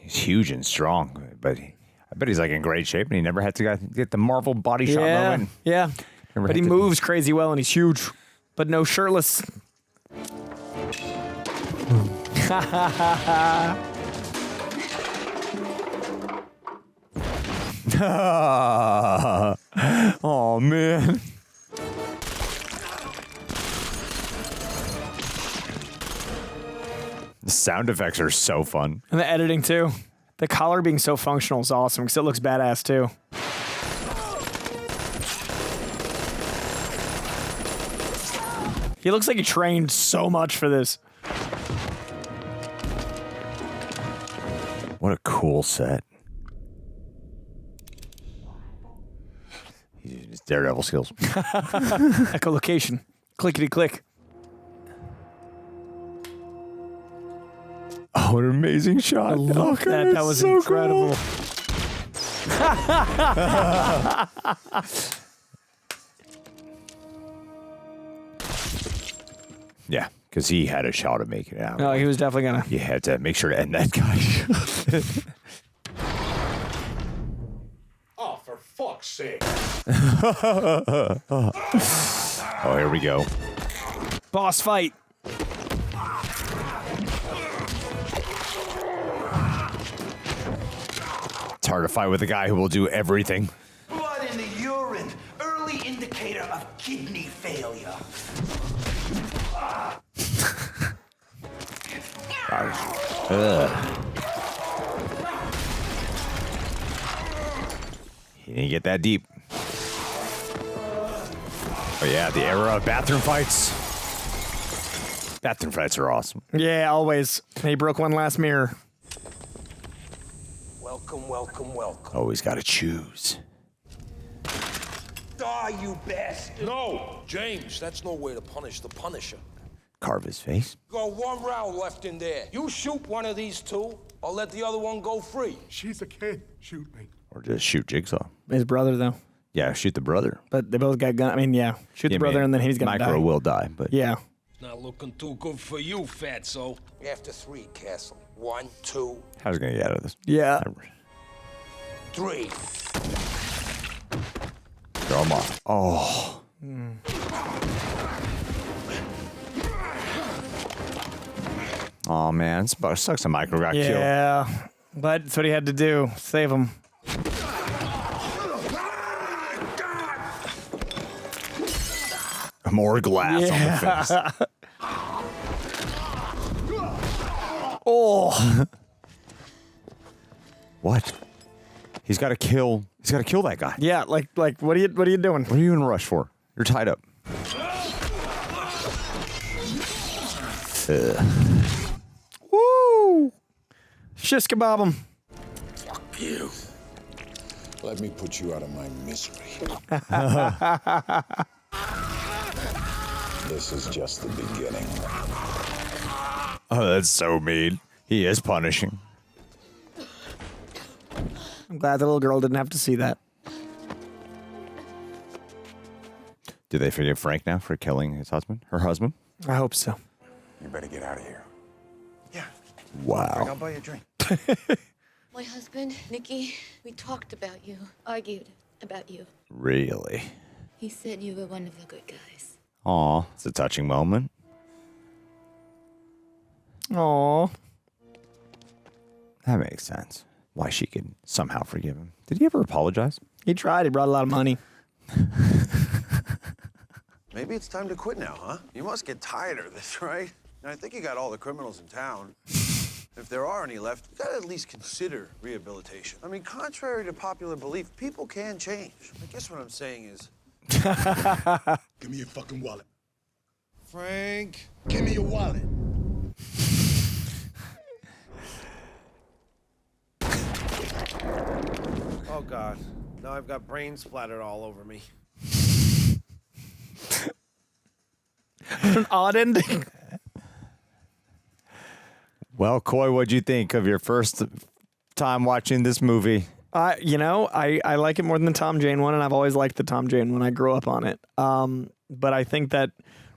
He's huge and strong, but I bet he's like in great shape, and he never had to get the Marvel body shot moment. Yeah, but he moves crazy well, and he's huge, but no shirtless. Oh man. The sound effects are so fun. And the editing too. The collar being so functional is awesome because it looks badass too. He looks like he trained so much for this. What a cool set. His Daredevil skills. Echolocation. Clickety click. Oh, what an amazing shot. I love that. That was so incredible. Yeah, because he had a shot at making it out. No, he was definitely gonna. He had to make sure to end that guy. Oh, for fuck's sake. Oh, here we go. Boss fight. It's hard to fight with a guy who will do everything. Blood in the urine, early indicator of kidney failure. He didn't get that deep. Oh yeah, the era of bathroom fights. Bathroom fights are awesome. Yeah, always. He broke one last mirror. Welcome, welcome, welcome. Always got to choose. Die, you bastard. No, James, that's no way to punish the Punisher. Carve his face. Got one round left in there. You shoot one of these two, or let the other one go free. She's a kid. Shoot me. Or just shoot Jigsaw. His brother, though. Yeah, shoot the brother. But they both got gun. I mean, yeah. Shoot the brother and then he's going to die. Micro will die, but... Yeah. Not looking too good for you, fatso. After 3, Castle. 1, 2. How's he going to get out of this? Yeah. 3. Throw him off. Oh. Oh, man. It sucks a Micro got killed. Yeah. But that's what he had to do. Save him. More glass on the face. Oh. What? He's got to kill that guy. Yeah, like what are you doing? What are you in a rush for? You're tied up. Woo! Shish kebab him. Fuck you. Let me put you out of my misery. This is just the beginning. Oh, that's so mean. He is punishing. I'm glad the little girl didn't have to see that. Do they forgive Frank now for killing his husband? Her husband? I hope so. You better get out of here. Wow. I'll buy you a drink. My husband, Nicky, we talked about you, argued about you. Really? He said you were one of the good guys. Aw, it's a touching moment. Aw. That makes sense. Why she could somehow forgive him. Did he ever apologize? He tried. He brought a lot of money. Maybe it's time to quit now, huh? You must get tired of this, right? And I think you got all the criminals in town. If there are any left, you gotta at least consider rehabilitation. I mean, contrary to popular belief, people can change. I guess what I'm saying is... Give me your fucking wallet. Frank. Give me your wallet. Oh, God. Now I've got brain splattered all over me. An odd ending. Well, Coy, what'd you think of your first time watching this movie? I like it more than the Tom Jane one, and I've always liked the Tom Jane one. I grew up on it. But I think that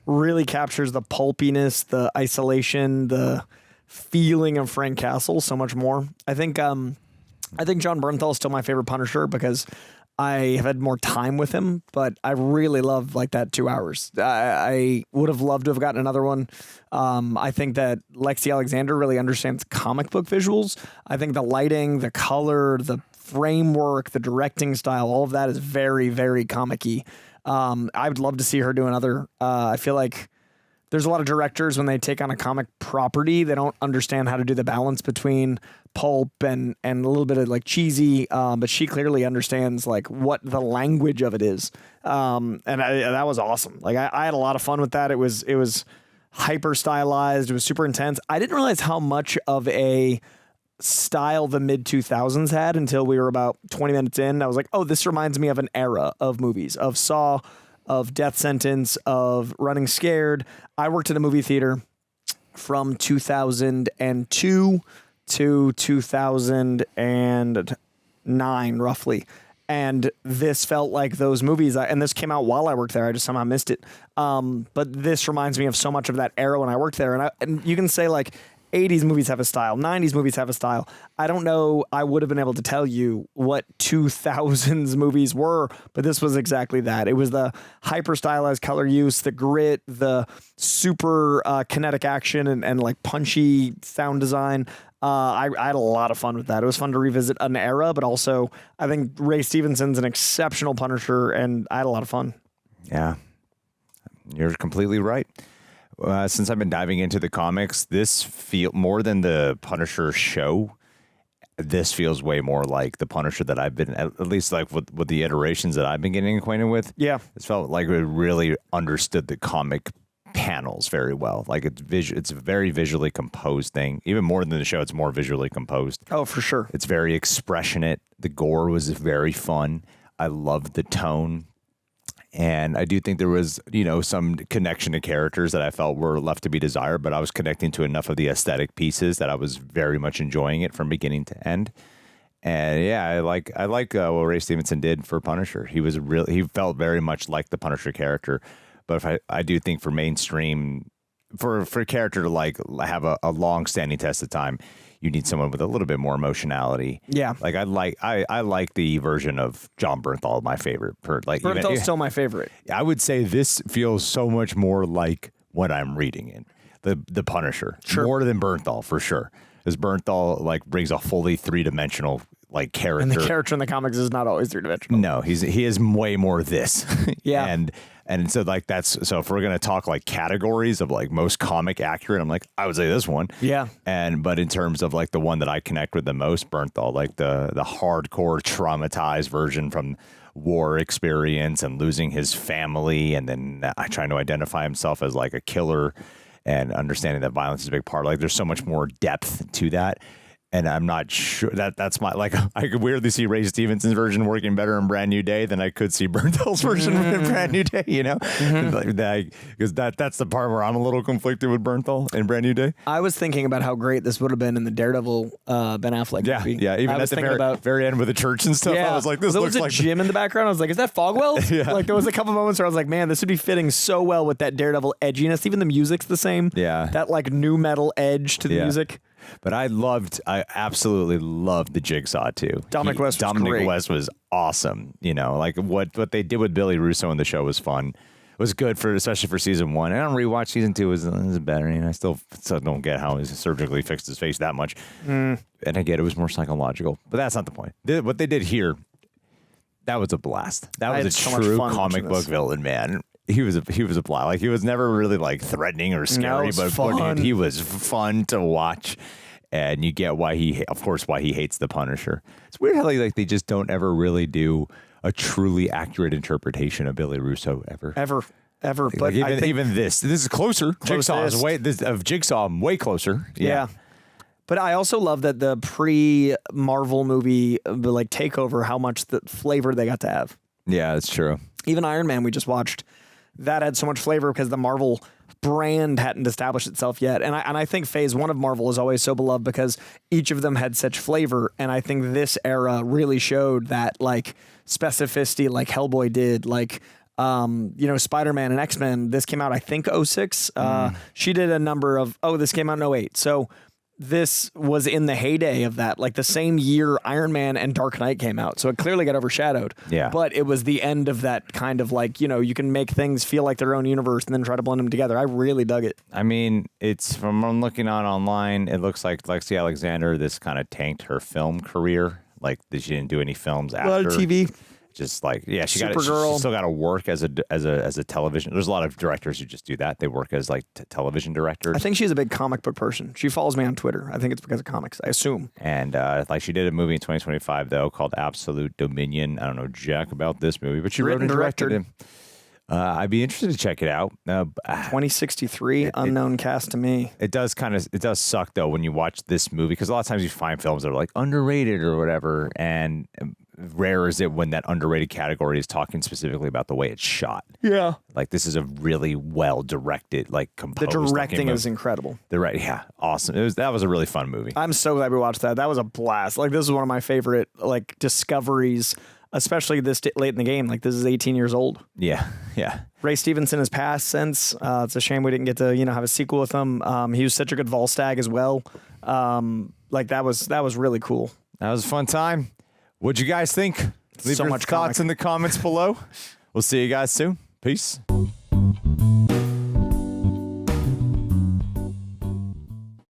really captures the pulpiness, the isolation, the feeling of Frank Castle so much more. I think Jon Bernthal is still my favorite Punisher because I have had more time with him, but I really love like that 2 hours. I would have loved to have gotten another one. I think that Lexi Alexander really understands comic book visuals. I think the lighting, the color, the framework, the directing style, all of that is very, very comic-y. I would love to see her do another. I feel like there's a lot of directors when they take on a comic property, they don't understand how to do the balance between pulp and a little bit of like cheesy, but she clearly understands like what the language of it is. That was awesome. Like I had a lot of fun with that. It was hyper stylized. It was super intense. I didn't realize how much of a style the mid 2000s had until we were about 20 minutes in. I was like, oh, this reminds me of an era of movies, of Saw, of Death Sentence, of Running Scared. I worked at a movie theater from 2002 to 2009, roughly. And this felt like those movies. And this came out while I worked there. I just somehow missed it. But this reminds me of so much of that era when I worked there. And you can say like 80s movies have a style, 90s movies have a style. I don't know. I would have been able to tell you what 2000s movies were, but this was exactly that. It was the hyper stylized color use, the grit, the super kinetic action and like punchy sound design. I had a lot of fun with that. It was fun to revisit an era, but also I think Ray Stevenson's an exceptional Punisher, and I had a lot of fun. Yeah, you're completely right. Since I've been diving into the comics, this feel more than the Punisher show. This feels way more like the Punisher that I've been, at least like with the iterations that I've been getting acquainted with. Yeah, it felt like it really understood the comic panels very well. Like it's a very visually composed thing. Even more than the show, it's more visually composed. Oh, for sure. It's very expressionate. The gore was very fun. I loved the tone. And I do think there was, some connection to characters that I felt were left to be desired, but I was connecting to enough of the aesthetic pieces that I was very much enjoying it from beginning to end. And yeah, I like what Ray Stevenson did for Punisher. He felt very much like the Punisher character. But if I do think for mainstream, for a character to like have a long standing test of time, you need someone with a little bit more emotionality. Yeah. Like I like the version of Jon Bernthal, my favorite. Bernthal's still my favorite. I would say this feels so much more like what I'm reading in the Punisher. Sure. More than Bernthal for sure. Because Bernthal like brings a fully 3-dimensional like character. And the character in the comics is not always 3-dimensional. No, he is way more this. Yeah. And so like so if we're gonna talk like categories of like most comic accurate, I'm like, I would say this one. Yeah. But in terms of like the one that I connect with the most, Bernthal, like the hardcore traumatized version from war experience and losing his family, and then trying to identify himself as like a killer and understanding that violence is a big part. Like there's so much more depth to that. And I'm not sure that's my, like, I could weirdly see Ray Stevenson's version working better in Brand New Day than I could see Bernthal's version in Brand New Day, Because that's the part where I'm a little conflicted with Bernthal in Brand New Day. I was thinking about how great this would have been in the Daredevil Ben Affleck movie. Yeah, even at the very end with the church and stuff, I was like, this looks like... a gym in the background. I was like, is that Fogwell? Yeah. Like, there was a couple moments where I was like, man, this would be fitting so well with that Daredevil edginess. Even the music's the same. Yeah. That, like, new metal edge to the music. But I absolutely loved the Jigsaw too. Dominic West was awesome. Like what they did with Billy Russo in the show was fun. It was good especially for season 1. And I don't rewatch season 2 was better. I still don't get how he surgically fixed his face that much. And I get it was more psychological, but that's not the point. What they did here, that was a blast. That was a true comic book villain, man. He was a blast. Like he was never really like threatening or scary, but he was fun to watch. And you get why he hates the Punisher. It's weird how they just don't ever really do a truly accurate interpretation of Billy Russo ever. But even this is closer. Jigsaw, I'm way closer. Yeah. But I also love that the pre-Marvel movie like takeover, how much the flavor they got to have. Yeah, that's true. Even Iron Man we just watched, that had so much flavor because the Marvel brand hadn't established itself yet. And I think Phase 1 of Marvel is always so beloved because each of them had such flavor. And I think this era really showed that like specificity like Hellboy did, like Spider-Man and X-Men. This came out, I think, 2006. She did a number of, this came out in 2008. So this was in the heyday of that, like the same year Iron Man and Dark Knight came out. So it clearly got overshadowed. Yeah. But it was the end of that kind of like, you can make things feel like their own universe and then try to blend them together. I really dug it. I mean, it's from looking online, it looks like Lexi Alexander, this kind of tanked her film career. Like she didn't do any films after. A lot of TV. just like, yeah, she Supergirl. still got to work as a television. There's a lot of directors who just do that. They work as like television directors. I think she's a big comic book person. She follows me on Twitter. I think it's because of comics, I assume. And like she did a movie in 2025 though called Absolute Dominion. I don't know jack about this movie, but she wrote and directed it. I'd be interested to check it out. 2063, unknown cast to me. It does suck though when you watch this movie, because a lot of times you find films that are like underrated or whatever, and rare is it when that underrated category is talking specifically about the way it's shot. Yeah. Like this is a really well directed, like composed. The directing is incredible. Yeah, awesome. That was a really fun movie. I'm so glad we watched that. That was a blast. Like this is one of my favorite like discoveries, especially this late in the game. Like this is 18 years old. Yeah, yeah. Ray Stevenson has passed since. It's a shame we didn't get to have a sequel with him. He was such a good Volstagg as well. Like that was really cool. That was a fun time. What'd you guys think? Leave So your much thoughts in the comments below. We'll see you guys soon. Peace.